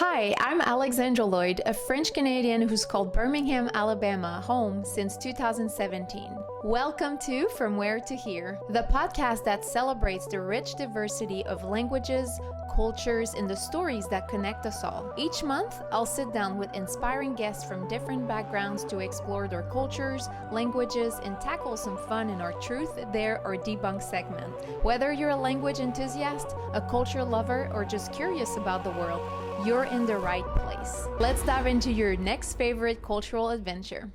Hi, I'm Alexandra Lloyd, a French Canadian who's called Birmingham, Alabama home since 2017. Welcome to From Where to Here, the podcast that celebrates the rich diversity of languages, cultures, and the stories that connect us all. Each month, I'll sit down with inspiring guests from different backgrounds to explore their cultures, languages, and tackle some fun in our Truth, Dare, or Debunk segment. Whether you're a language enthusiast, a culture lover, or just curious about the world, you're in the right place. Let's dive into your next favorite cultural adventure.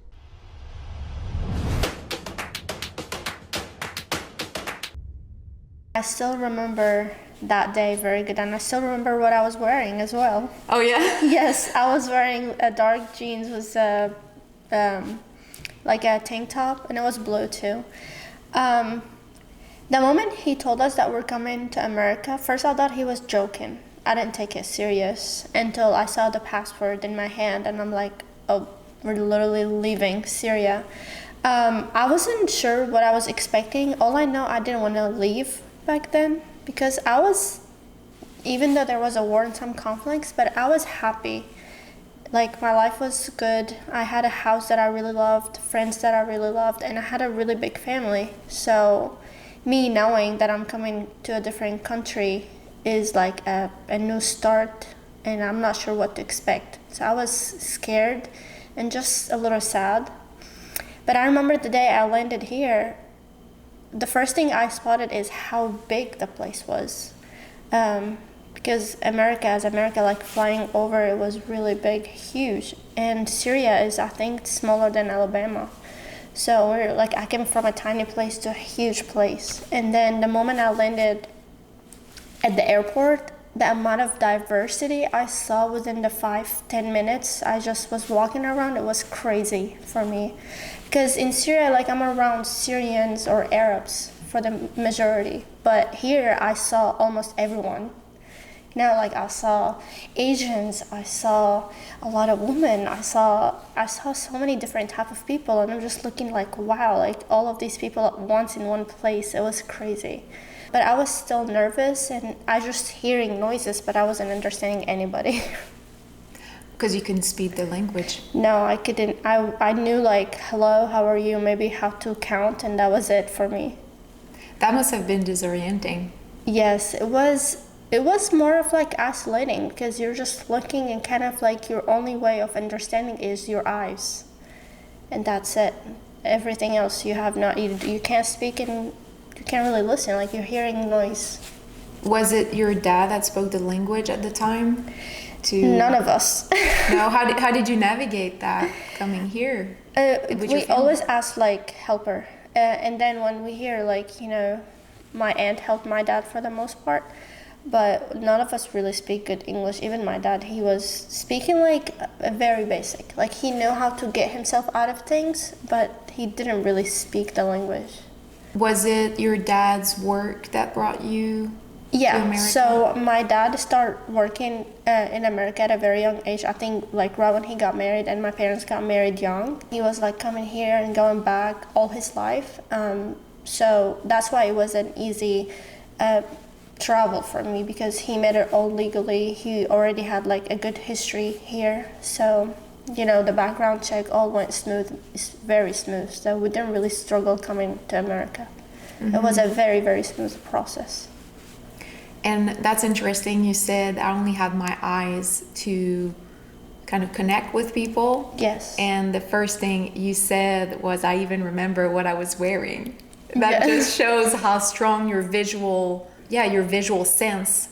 I still remember that day very good, and I still remember what I was wearing as well. Oh yeah? Yes, I was wearing a dark jeans with like a tank top, and it was blue too. The moment he told us that we're coming to America, first I thought he was joking. I didn't take it serious until I saw the passport in my hand, and I'm like, oh, we're literally leaving Syria. I wasn't sure what I was expecting. All I know, I didn't want to leave back then because I was, even though there was a war and some conflicts, but I was happy. Like, my life was good. I had a house that I really loved, friends that I really loved, and I had a really big family. So me knowing that I'm coming to a different country is like a new start, and I'm not sure what to expect. So I was scared and just a little sad. But I remember the day I landed here, the first thing I spotted is how big the place was. Because America, like flying over, it was really big, huge. And Syria is, I think, smaller than Alabama. So I came from a tiny place to a huge place. And then the moment I landed at the airport, the amount of diversity I saw within the 5-10 minutes I just was walking around, it was crazy for me. Because in Syria, like, I'm around Syrians or Arabs for the majority, but here I saw almost everyone. Like, I saw Asians, I saw a lot of women, I saw so many different type of people, and I'm just looking like, wow, like all of these people at once in one place. It was crazy. But I was still nervous, and I was just hearing noises, but I wasn't understanding anybody. Because you couldn't speak the language. No, I couldn't. I knew, like, hello, how are you, maybe how to count, and that was it for me. That must have been disorienting. Yes, it was more of like isolating, because you're just looking, and kind of like your only way of understanding is your eyes. And that's it. Everything else you have not, you can't speak, and you can't really listen, like you're hearing noise. Was it your dad that spoke the language at the time? None of us. No, how did you navigate that coming here? We always ask, like, helper. And then when we hear, like, my aunt helped my dad for the most part, but none of us really speak good English. Even my dad, he was speaking like a very basic. Like, he knew how to get himself out of things, but he didn't really speak the language. Was it your dad's work that brought you to America? So my dad started working in America at a very young age. I think like right when he got married, and my parents got married young. He was like coming here and going back all his life. So that's why it was an easy travel for me, because he made it all legally. He already had like a good history here. So the background check all went smooth. It's very smooth. So we didn't really struggle coming to America. Mm-hmm. It was a very, very smooth process. And that's interesting. You said I only had my eyes to kind of connect with people. Yes. And the first thing you said was, I even remember what I was wearing. That just shows how strong your visual sense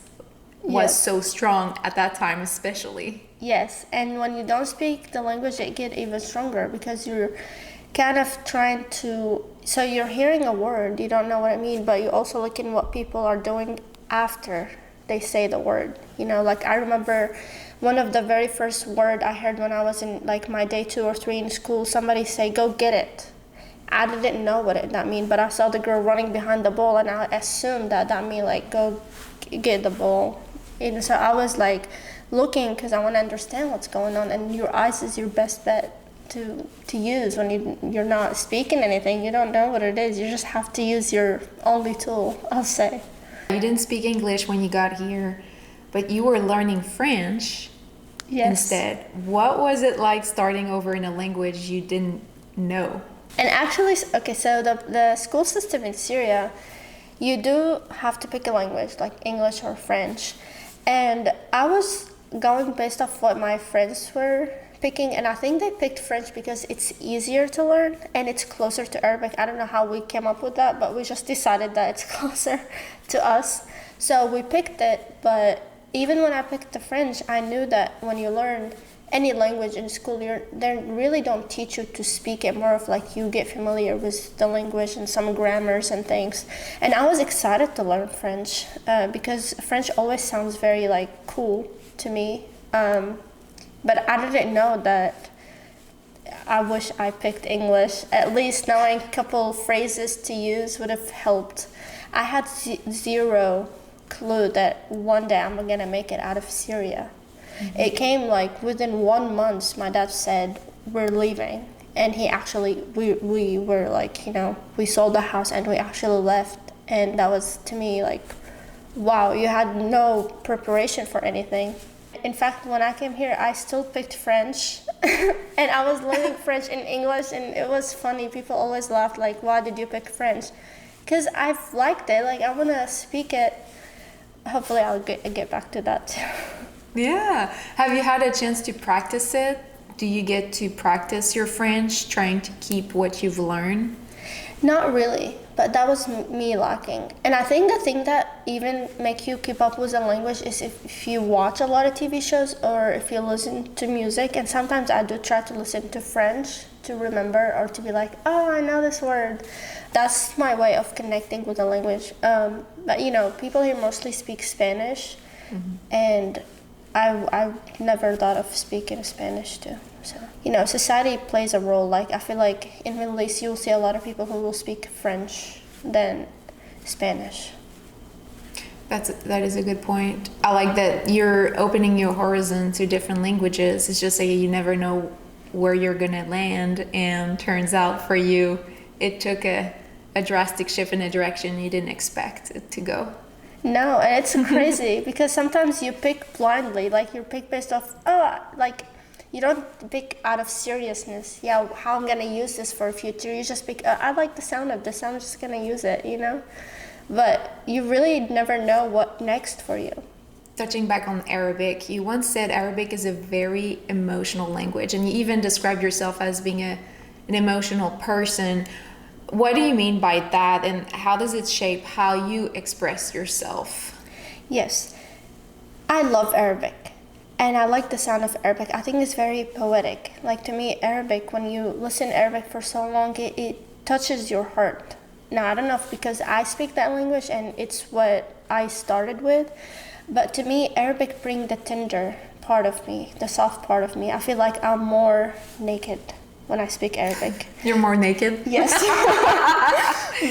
was so strong at that time, especially. Yes, and when you don't speak the language, it gets even stronger, because you're kind of trying to, so you're hearing a word, you don't know what it means, but you're also looking what people are doing after they say the word. Like, I remember one of the very first word I heard when I was in like my day 2 or 3 in school, somebody say, go get it. I didn't know what that mean, but I saw the girl running behind the ball, and I assumed that mean like go get the ball. And so I was like looking, because I want to understand what's going on, and your eyes is your best bet to use when you're not speaking anything. You don't know what it is. You just have to use your only tool, I'll say. You didn't speak English when you got here, but you were learning French Yes. instead. What was it like starting over in a language you didn't know? And actually, okay, so the school system in Syria, you do have to pick a language like English or French. And I was going based off what my friends were picking, and I think they picked French because it's easier to learn and it's closer to Arabic. I don't know how we came up with that, but we just decided that it's closer to us. So we picked it, but even when I picked the French, I knew that when you learn any language in school, they really don't teach you to speak it, more of like you get familiar with the language and some grammars and things. And I was excited to learn French because French always sounds very like cool to me. But I didn't know that. I wish I picked English. At least knowing a couple phrases to use would have helped. I had zero clue that one day I'm gonna make it out of Syria. Mm-hmm. It came like within 1 month. My dad said we're leaving, and he actually we were like, you know, we sold the house and we actually left. And that was to me like, wow, you had no preparation for anything. In fact, when I came here, I still picked French, and I was learning French in English, and it was funny. People always laughed, like, why did you pick French? Because I've liked it, like, I want to speak it. Hopefully, I'll get back to that too. Yeah. Have you had a chance to practice it? Do you get to practice your French, trying to keep what you've learned? Not really, but that was me lacking. And I think the thing that even make you keep up with the language is if you watch a lot of TV shows or if you listen to music. And sometimes I do try to listen to French to remember or to be like, oh, I know this word. That's my way of connecting with the language. But you know, people here mostly speak Spanish, mm-hmm. and I never thought of speaking Spanish too. So, you know, society plays a role. Like, I feel like in Middle East, you'll see a lot of people who will speak French than Spanish. That is a good point. I like that you're opening your horizon to different languages. It's just like you never know where you're gonna land, and turns out for you, it took a drastic shift in a direction you didn't expect it to go. No, and it's crazy because sometimes you pick blindly, like you pick based off, you don't pick out of seriousness. Yeah, how I'm gonna use this for a future. You just pick, I like the sound of this, I'm just gonna use it, you know? But you really never know what next for you. Touching back on Arabic, you once said Arabic is a very emotional language, and you even described yourself as being an emotional person. What do you mean by that, and how does it shape how you express yourself? Yes, I love Arabic. And I like the sound of Arabic. I think it's very poetic. Like, to me, Arabic, when you listen to Arabic for so long, it touches your heart. Now, I don't know if because I speak that language and it's what I started with, but to me, Arabic brings the tender part of me, the soft part of me. I feel like I'm more naked when I speak Arabic. You're more naked? Yes.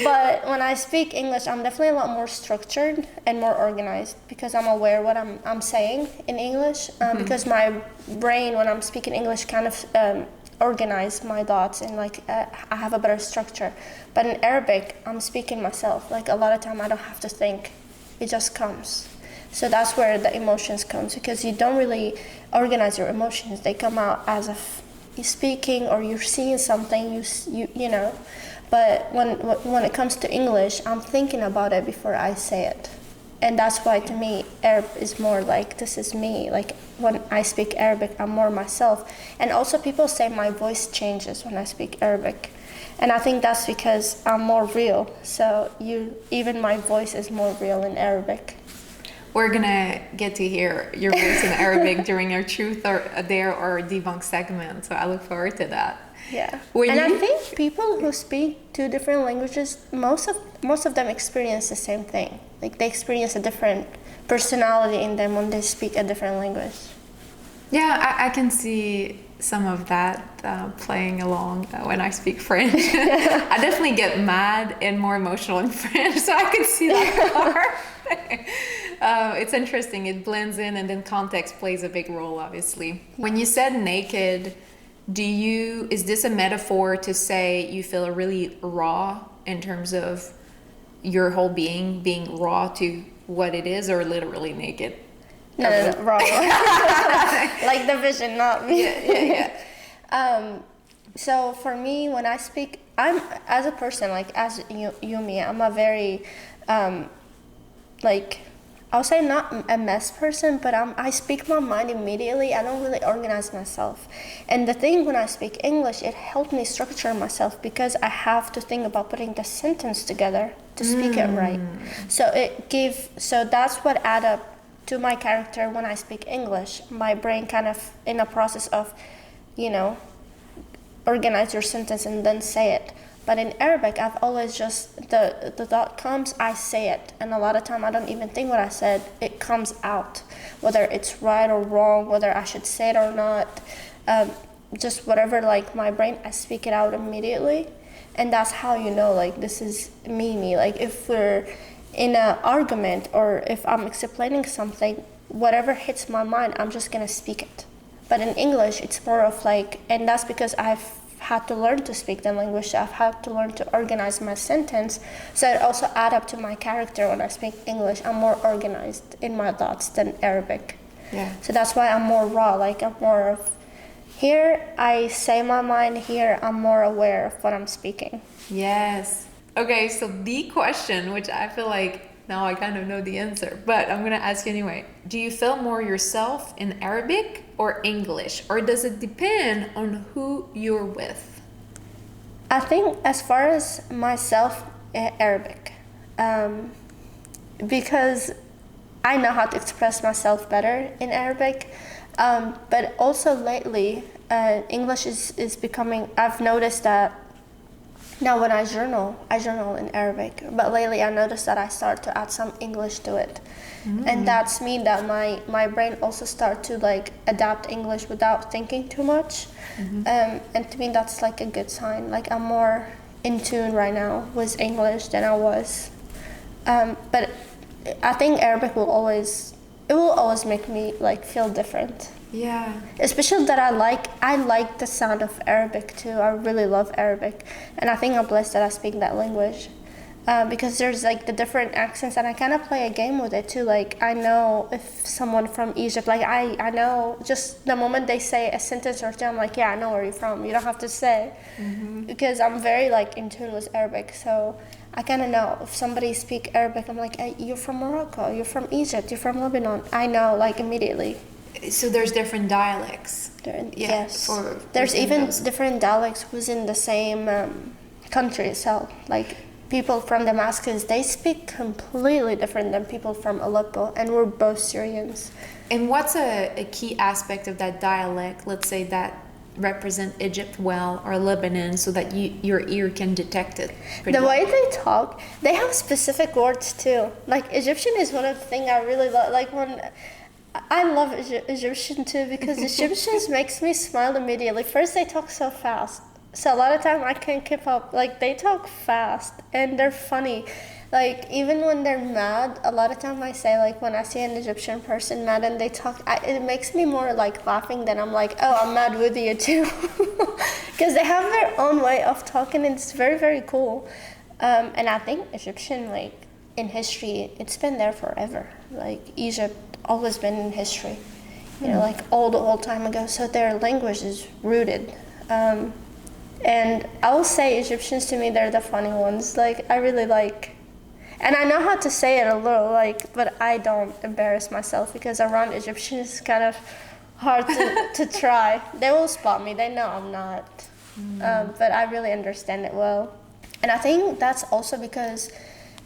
But when I speak English, I'm definitely a lot more structured and more organized because I'm aware what I'm saying in English. Because my brain, when I'm speaking English, kind of organize my thoughts and like I have a better structure. But in Arabic, I'm speaking myself. Like, a lot of time I don't have to think. It just comes. So that's where the emotions comes, because you don't really organize your emotions. They come out as if you're speaking or you're seeing something, you know. But when it comes to English, I'm thinking about it before I say it. And that's why, to me, Arab is more like, this is me. Like, when I speak Arabic, I'm more myself. And also, people say my voice changes when I speak Arabic. And I think that's because I'm more real. So even my voice is more real in Arabic. We're gonna get to hear your voice in Arabic during our Truth or Dare or Debunk segment. So I look forward to that. Yeah. I think people who speak two different languages, most of them experience the same thing. Like, they experience a different personality in them when they speak a different language. Yeah, I can see some of that playing along when I speak French. I definitely get mad and more emotional in French, so I can see that part. It's interesting. It blends in, and then context plays a big role, obviously. When you said naked, is this a metaphor to say you feel really raw in terms of your whole being raw to what it is, or literally naked? No, wrong. Like the vision, not me. Yeah. So for me, when I speak, I'm as a person, like as Yumi, I'm a very, like, I'll say not a mess person, but I speak my mind immediately. I don't really organize myself. And the thing when I speak English, it helped me structure myself because I have to think about putting the sentence together to speak it right. So that's what add up to my character when I speak English. My brain kind of in a process of, organize your sentence and then say it. But in Arabic, I've always just, the thought comes, I say it. And a lot of time I don't even think what I said, it comes out. Whether it's right or wrong, whether I should say it or not, just whatever, like my brain, I speak it out immediately. And that's how like this is me. Like if we're in an argument or if I'm explaining something, whatever hits my mind, I'm just gonna speak it. But in English, it's more of like, and that's because I've had to learn to speak the language. I've had to learn to organize my sentence. So it also add up to my character when I speak English. I'm more organized in my thoughts than Arabic. Yeah. So that's why I'm more raw. Like I'm more of, here I say my mind, here I'm more aware of what I'm speaking. Yes. Okay, so the question, which I feel like now I kind of know the answer, but I'm going to ask you anyway. Do you feel more yourself in Arabic or English? Or does it depend on who you're with? I think as far as myself, Arabic. Because I know how to express myself better in Arabic. But also lately, English is becoming, I've noticed that now when I journal in Arabic, but lately I noticed that I start to add some English to it. And that's mean that my brain also start to like adapt English without thinking too much. And to me that's like a good sign. Like I'm more in tune right now with English than I was. But I think Arabic will always make me like feel different. Yeah. Especially that I like the sound of Arabic too. I really love Arabic. And I think I'm blessed that I speak that language. Because there's like the different accents and I kind of play a game with it too. Like I know if someone from Egypt, like I know just the moment they say a sentence or two, I'm like, yeah, I know where you're from. You don't have to say. Because I'm very like in tune with Arabic. So I kind of know if somebody speak Arabic, I'm like, hey, you're from Morocco, you're from Egypt, you're from Lebanon. I know like immediately. So there's different dialects. Yes. There's even different dialects within the same country itself. Like people from Damascus, they speak completely different than people from Aleppo, and we're both Syrians. And what's a key aspect of that dialect, let's say, that represent Egypt well or Lebanon so that your ear can detect it? The way they talk, they have specific words too. Like Egyptian is one of the things I really love. Like when I love Egyptian too because Egyptians makes me smile immediately. First, they talk so fast. So a lot of time I can't keep up. Like they talk fast and they're funny. Like even when they're mad, a lot of time I say like when I see an Egyptian person mad and they talk, it makes me more like laughing than I'm like, oh, I'm mad with you too. Because they have their own way of talking and it's very, very cool. And I think Egyptian, like in history, it's been there forever. Like Egypt always been in history, you know, like old time ago. So their language is rooted. And I will say Egyptians to me, they're the funny ones. Like I really like, and I know how to say it a little, like, but I don't embarrass myself because around Egyptians it's kind of hard to try. They will spot me. They know I'm not, but I really understand it well. And I think that's also because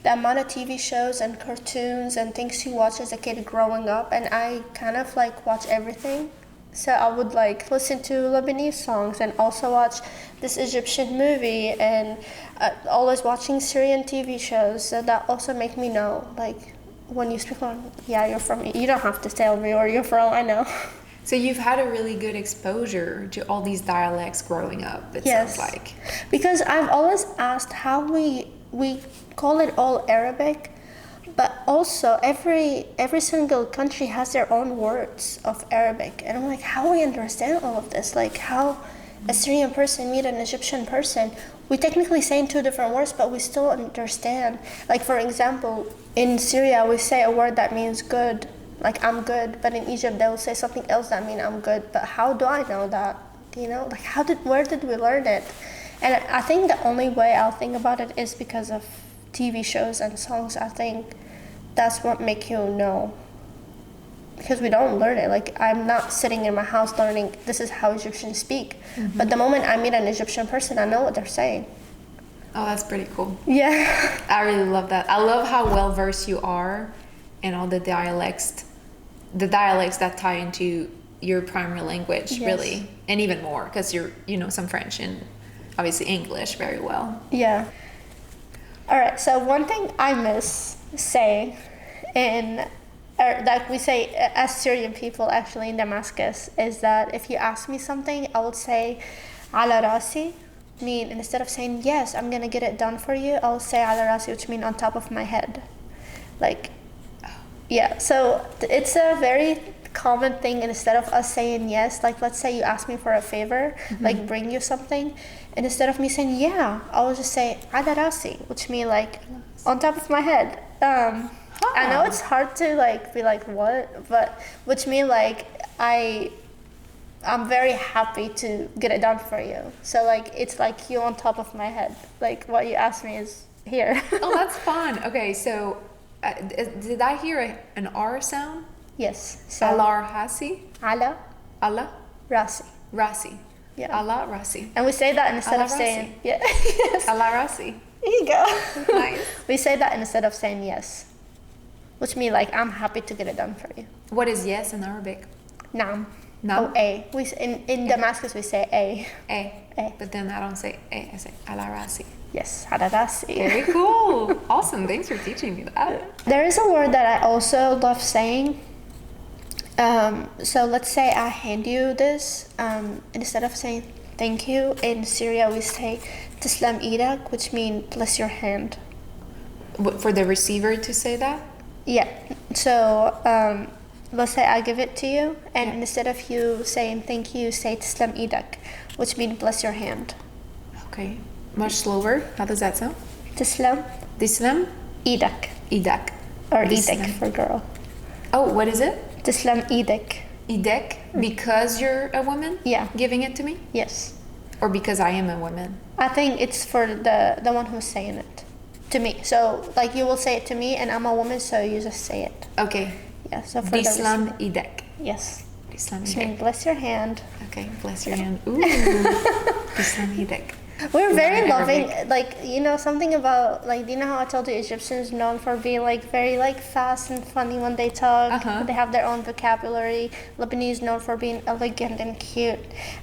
the amount of TV shows and cartoons and things you watch as a kid growing up, and I kind of like watch everything. So I would like listen to Lebanese songs and also watch this Egyptian movie and always watching Syrian TV shows. So that also make me know, like when you speak on, yeah, you're from, you don't have to tell me where you're from, I know. So you've had a really good exposure to all these dialects growing up, it sounds like. Because I've always asked how we call it all Arabic, but also every single country has their own words of Arabic. And I'm like, how we understand all of this? Like how a Syrian person meet an Egyptian person, we technically say in two different words, but we still understand. Like for example, in Syria, we say a word that means good. like I'm good, but in Egypt they will say something else that mean I'm good. But how do I know that? You know, like where did we learn it? And I think the only way I'll think about it is because of TV shows and songs. I think that's what make you know. Because we don't learn it. Like, I'm not sitting in my house learning this is how Egyptians speak. But the moment I meet an Egyptian person, I know what they're saying. Oh, that's pretty cool. Yeah. I really love that. I love how well versed you are in all the dialects that tie into your primary language, Yes. really, and even more because you know some French and obviously English very well. Yeah. All right. So one thing I miss saying like we say as Syrian people actually in Damascus is that if you ask me something, I would say ala rasi, mean instead of saying yes, I'm gonna get it done for you, I'll say ala rasi, which means on top of my head. Like, yeah. So it's a very common thing. Instead of us saying yes, like let's say you ask me for a favor, like bring you something, and instead of me saying yeah, I will just say ala rasi, which means like on top of my head. I know it's hard to like be like what, but which means like I'm very happy to get it done for you. So like it's like you on top of my head. Like what you asked me is here. Oh, that's fun. Okay, so did I hear an R sound? Yes. So Ala Hasi? ala Allah rasi. Rasi. Yeah. Allah Rasi. And we say that instead Ala of saying rasi. yeah. Yes. Allah Rasi. There you go. Nice. We say that instead of saying yes, which means like I'm happy to get it done for you. What is yes in Arabic? Naam. Naam? Oh, a. We in Damascus we say a. A. But then I don't say A, I say Ala Rasi. Yes, ala rasi. Very cool. Awesome. Thanks for teaching me that. There is a word that I also love saying. So let's say I hand you this. Instead of saying thank you, in Syria we say Tislam idak, which means bless your hand. For the receiver to say that? Yeah. So let's say I give it to you, and instead of you saying thank you, say Tislam idak, which means bless your hand. Okay. Much slower. How does that sound? Tislam Tislam idak, Idak. or Tislam. idak for girl. Oh, what is it? Tislam idak. Idek, because you're a woman? Yeah. Giving it to me? Yes. Or because I am a woman? I think it's for the one who's saying it to me. So like you will say it to me, and I'm a woman, so you just say it. Okay. Yeah. So for Islam the Idek. yes. Islam Which means Idek. bless your hand. Okay, bless your hand. Ooh. Islam Idek. We're very Yeah, loving. Arabic. Like you know something about like do you know how I told you Egyptians known for being like very like fast and funny when they talk. Uh-huh. They have their own vocabulary. Lebanese known for being elegant and cute.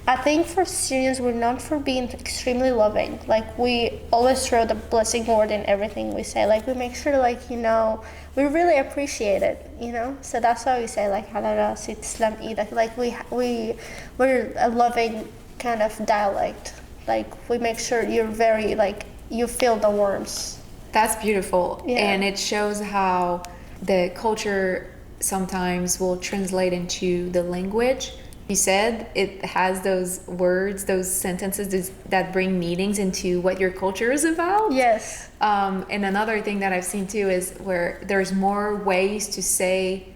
I think for Syrians we're known for being extremely loving. Like we always throw the blessing word in everything we say. Like we make sure like you know we really appreciate it. You know, so that's why we say like halala sit Islam idak. Like we're a loving kind of dialect. Like we make sure you're very like you feel the warmth. That's beautiful. Yeah. And it shows how the culture sometimes will translate into the language. You said it has those words, those sentences that bring meanings into what your culture is about. Yes. And another thing that I've seen too is where there's more ways to say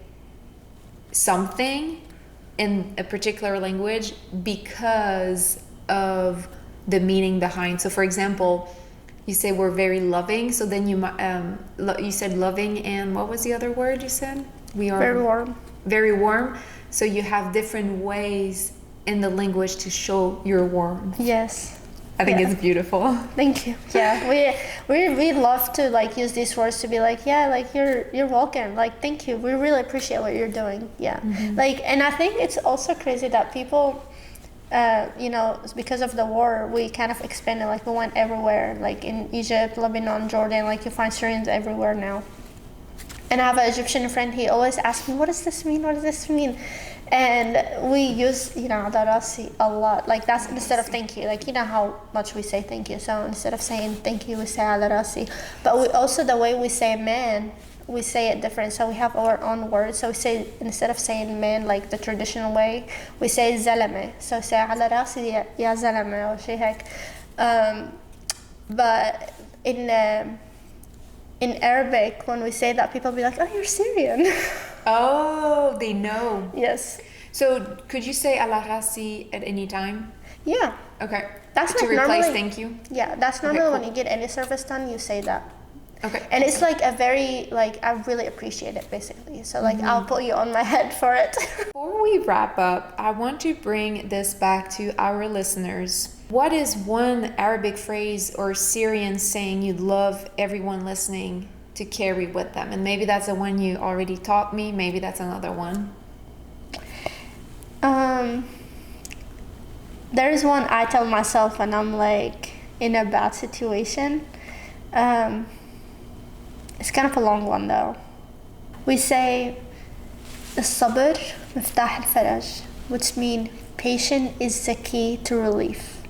something in a particular language because of the meaning behind. So for example, you say we're very loving, so then you said loving, and what was the other word you said? We are Very warm. very warm. So you have different ways in the language to show your warmth. Yes. I think Yeah. it's beautiful. Thank you. Yeah, we love to like use these words to be like, yeah, like you're welcome. Like thank you. We really appreciate what you're doing. Yeah. Like, and I think it's also crazy that people, you know, because of the war, we kind of expanded. Like we went everywhere. Like in Egypt, Lebanon, Jordan. Like you find Syrians everywhere now. And I have an Egyptian friend. He always asks me, "What does this mean? What does this mean?" And we use, you know, darasi a lot. Like that's instead of thank you. Like you know how much we say thank you. So instead of saying thank you, we say darasi. But we also the way we say man, we say it different. So we have our own words. So we say instead of saying man like the traditional way, we say zalame. So say ala rasi ya zalame or shay hek. But in Arabic, when we say that, people be like, "Oh, you're Syrian." Oh, they know. Yes. So could you say à la raci at any time? Yeah. Okay. That's to like replace normally, thank you? Yeah, that's normally cool. when you get any service done, you say that. Okay. And it's like a very, like, I really appreciate it, basically. So, like, I'll put you on my head for it. Before we wrap up, I want to bring this back to our listeners. What is one Arabic phrase or Syrian saying you'd love everyone listening to carry with them? And maybe that's the one you already taught me. Maybe that's another one. There's one I tell myself when I'm, like, in a bad situation. It's kind of a long one, though. We say, الصبر مفتاح الفرج, which means patience is the key to relief.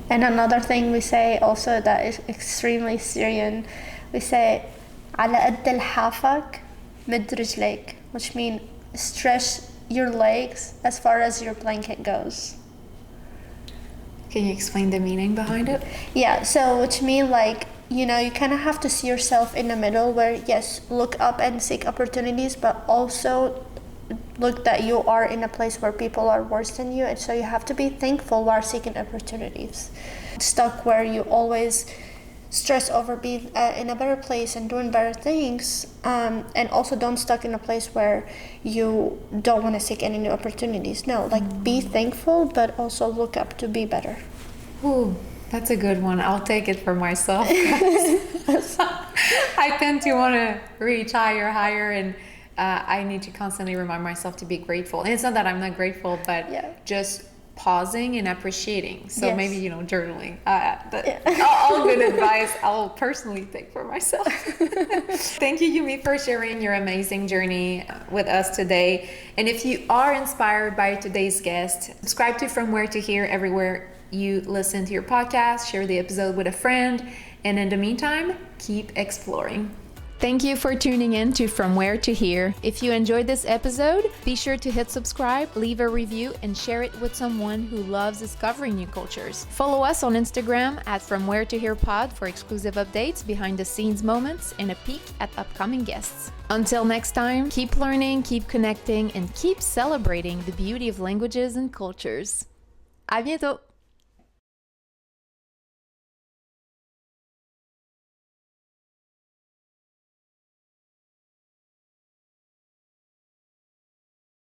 And another thing we say also that is extremely Syrian, we say على قد لحافك مد رجليك, which means stretch your legs as far as your blanket goes. Can you explain the meaning behind it? Yeah, so which means, like, you know, you kind of have to see yourself in the middle where, yes, look up and seek opportunities, but also look that you are in a place where people are worse than you, and so you have to be thankful while seeking opportunities. Stuck where you always stress over being in a better place and doing better things, and also don't stuck in a place where you don't want to seek any new opportunities. No, like, be thankful, but also look up to be better. Ooh, that's a good one. I'll take it for myself. I tend to want to reach higher, and I need to constantly remind myself to be grateful. And it's not that I'm not grateful, but just pausing and appreciating. So maybe, you know, journaling. All good advice I'll personally take for myself. Thank you, Yumi, for sharing your amazing journey with us today. And if you are inspired by today's guest, subscribe to From Where to Here everywhere you listen to your podcast, share the episode with a friend, and in the meantime, keep exploring. Thank you for tuning in to From Where to Here. If you enjoyed this episode, be sure to hit subscribe, leave a review, and share it with someone who loves discovering new cultures. Follow us on Instagram at From Where to Here Pod for exclusive updates, behind the scenes moments, and a peek at upcoming guests. Until next time, keep learning, keep connecting, and keep celebrating the beauty of languages and cultures. À bientôt!